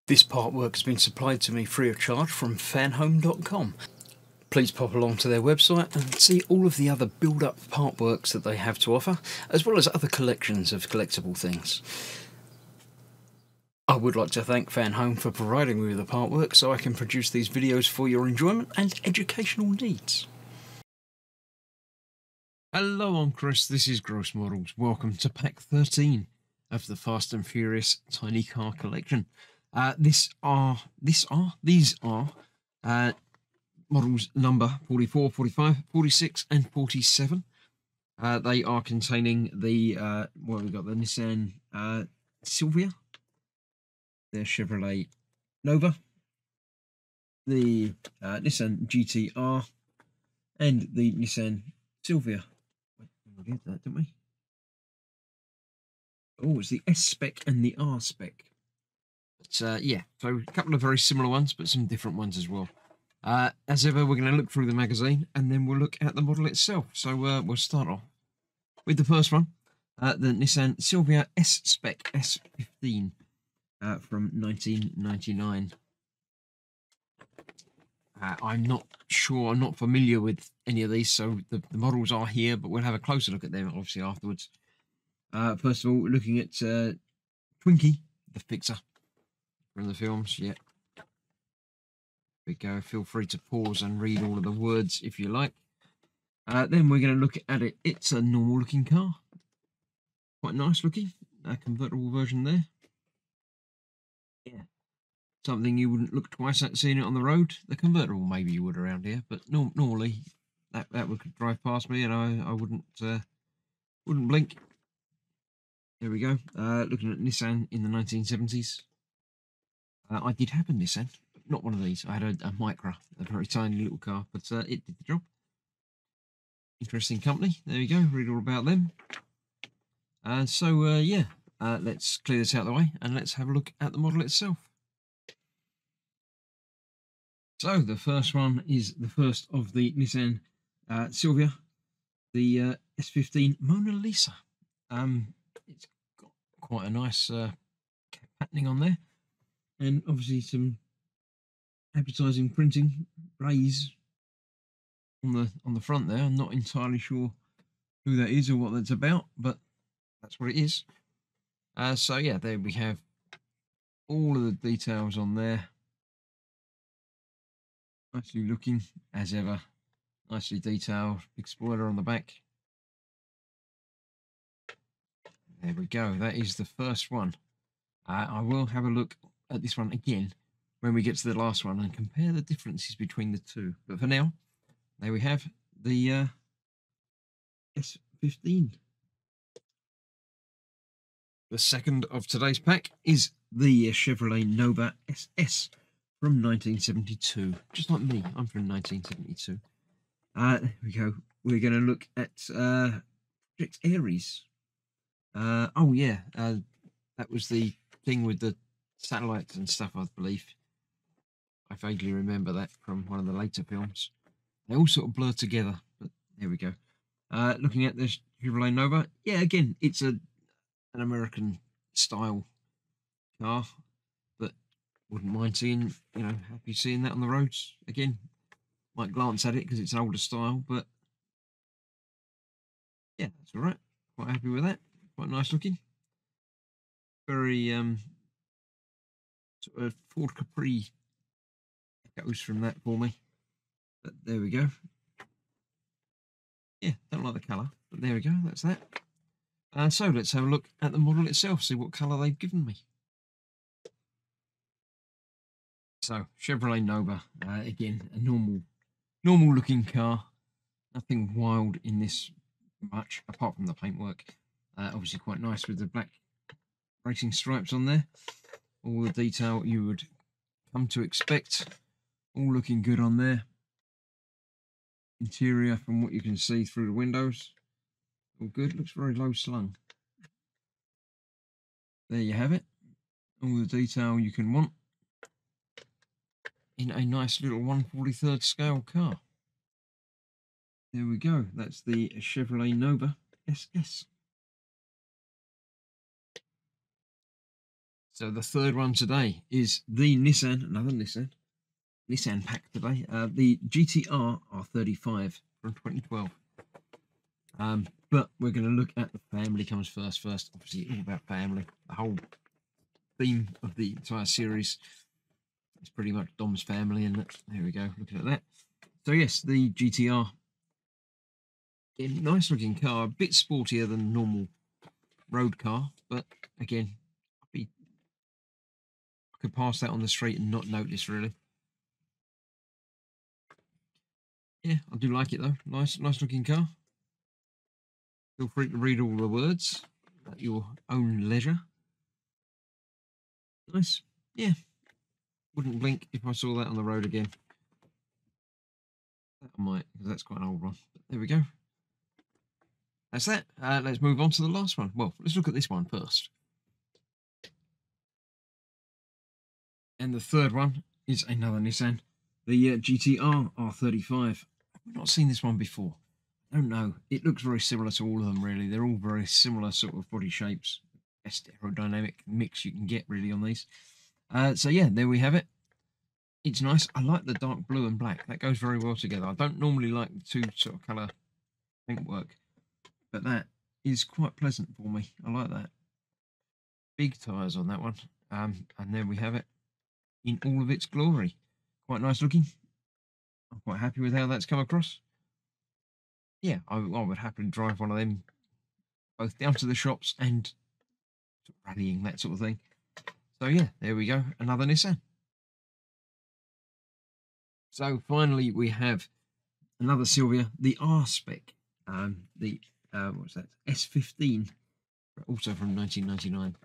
This part work has been supplied to me free of charge from Fanhome.com. Please pop along to their website and see all of the other build-up part works that they have to offer, as well as other collections of collectible things. I would like to thank Fanhome for providing me with the part work so I can produce these videos for your enjoyment and educational needs. Hello, I'm Chris, this is Gross Models. Welcome to pack 13 of the Fast and Furious Tiny Car Collection. These are models number 44, 45, 46 and 47. They are containing the, what have we got, the Nissan Silvia, the Chevrolet Nova, the Nissan GT-R, and the Nissan Silvia. We get that, didn't we? Oh, it's the S-Spec and the R-Spec. But yeah, so a couple of very similar ones, but some different ones as well. As ever, we're going to look through the magazine and then we'll look at the model itself. So we'll start off with the first one, the Nissan Silvia S-Spec S15 from 1999. I'm not sure, I'm not familiar with any of these, so the models are here, but we'll have a closer look at them obviously afterwards. First of all, looking at Twinkie, the fixer from the films. Yeah, there we go. Feel free to pause and read all of the words if you like. Then we're going to look at it. It's a normal looking car, quite nice looking. A convertible version there. Yeah, something you wouldn't look twice at seeing it on the road. The convertible maybe you would around here, but normally that would drive past me and I wouldn't blink. There we go. Looking at Nissan in the 1970s. I did have a Nissan, but not one of these. I had a Micra, a very tiny little car, but it did the job. Interesting company. There you go. Read all about them. Yeah, let's clear this out of the way and let's have a look at the model itself. So the first one is the first of the Nissan Silvia, the S15 Mona Lisa. It's got quite a nice patterning on there, and obviously some advertising printing rays on the front there. I'm not entirely sure who that is or what that's about, but that's what it is. So yeah, there we have all of the details on there. Nicely looking as ever, nicely detailed. Big spoiler on the back. There we go. That is the first one. I will have a look at this one again when we get to the last one and compare the differences between the two. But for now, there we have the S15. The second of today's pack is the Chevrolet Nova SS from 1972. Just like me, I'm from 1972. There we go. We're going to look at Project Ares. Oh yeah, that was the thing with the satellites and stuff, I believe. I vaguely remember that from one of the later films. They all sort of blur together, but there we go. Looking at this Chevrolet Nova, yeah, again, it's an American style car, but wouldn't mind seeing, happy seeing that on the roads again. Might glance at it because it's an older style, but yeah, that's all right. Quite happy with that. Quite nice looking. Very sort of Ford Capri echoes from that for me. But there we go. Yeah, don't like the colour, but there we go. That's that. So let's have a look at the model itself. See what colour they've given me. So Chevrolet Nova, again, a normal looking car. Nothing wild in this much, apart from the paintwork. Obviously quite nice with the black racing stripes on there. All the detail you would come to expect. All looking good on there. Interior, from what you can see through the windows, all good. Looks very low slung. There you have it. All the detail you can want in a nice little 1/43 scale car. There we go. That's the Chevrolet Nova SS. So the third one today is the Nissan, another Nissan pack today. The GTR R35 from 2012. But we're going to look at the family comes first. Obviously, all about family. The whole theme of the entire series is pretty much Dom's family, and there we go. Looking at that. So yes, the GTR. Nice looking car, a bit sportier than a normal road car, but again, I could pass that on the street and not notice really. Yeah, I do like it though. Nice looking car. Feel free to read all the words at your own leisure. Nice. Yeah. Wouldn't blink if I saw that on the road again. That I might, because that's quite an old one. But there we go. That's that. Let's move on to the last one. Well, let's look at this one first. And the third one is another Nissan, the GTR R35. I've not seen this one before. I don't know. It looks very similar to all of them, really. They're all very similar sort of body shapes. Best aerodynamic mix you can get, really, on these. So, yeah, there we have it. It's nice. I like the dark blue and black. That goes very well together. I don't normally like the two sort of colour paintwork, but that is quite pleasant for me. I like that. Big tyres on that one. And there we have it in all of its glory. Quite nice looking. I'm quite happy with how that's come across. Yeah, I would happily drive one of them both down to the shops and rallying, that sort of thing. So yeah, there we go, another Nissan. So finally we have another Silvia, the R-Spec, what's that, S15, also from 1999.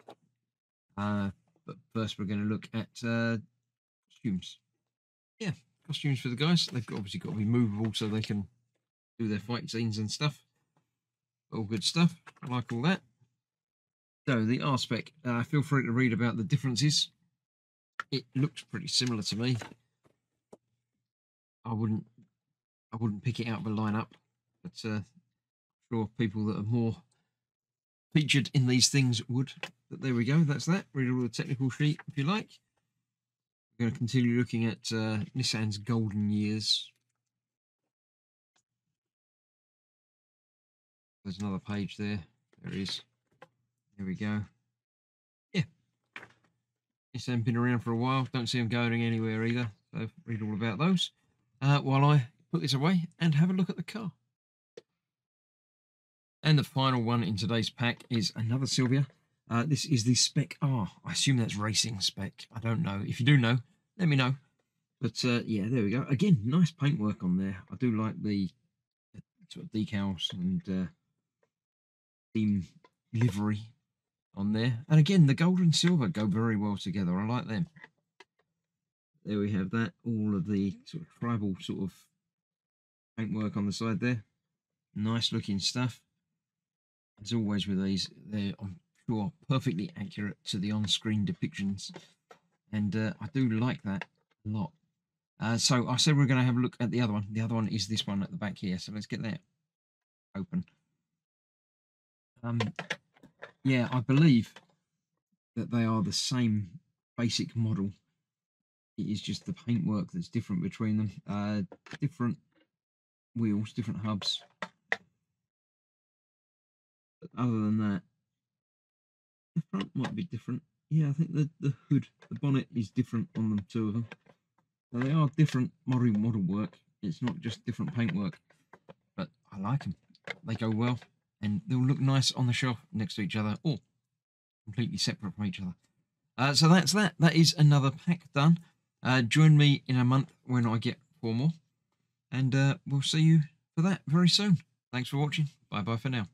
But first we're going to look at costumes. Yeah, costumes for the guys. They've obviously got to be movable so they can do their fight scenes and stuff. All good stuff. I like all that. So the R-Spec, feel free to read about the differences. It looks pretty similar to me. I wouldn't pick it out of a lineup, but I'm sure people that are more featured in these things would. But there we go. That's that. Read all the technical sheet if you like. We're going to continue looking at Nissan's golden years. There's another page there. There it is. There we go. Yeah. Nissan been around for a while. Don't see them going anywhere either. So read all about those. While I put this away and have a look at the car. And the final one in today's pack is another Silvia. This is the Spec R. I assume that's racing spec. I don't know. If you do know, let me know. But yeah, there we go. Again, nice paintwork on there. I do like the sort of decals and theme livery on there. And again, the gold and silver go very well together. I like them. There we have that. All of the sort of tribal sort of paintwork on the side there. Nice looking stuff. As always with these, they're, I'm sure, perfectly accurate to the on-screen depictions. And I do like that a lot. So I said we're going to have a look at the other one. The other one is this one at the back here. So let's get that open. Yeah, I believe that they are the same basic model. It is just the paintwork that's different between them. Different wheels, different hubs. But other than that, the front might be different. Yeah, I think the hood, the bonnet is different on them, two of them. So they are different model work. It's not just different paintwork. But I like them. They go well. And they'll look nice on the shelf next to each other or completely separate from each other. So that's that. That is another pack done. Join me in a month when I get 4 more. And we'll see you for that very soon. Thanks for watching. Bye-bye for now.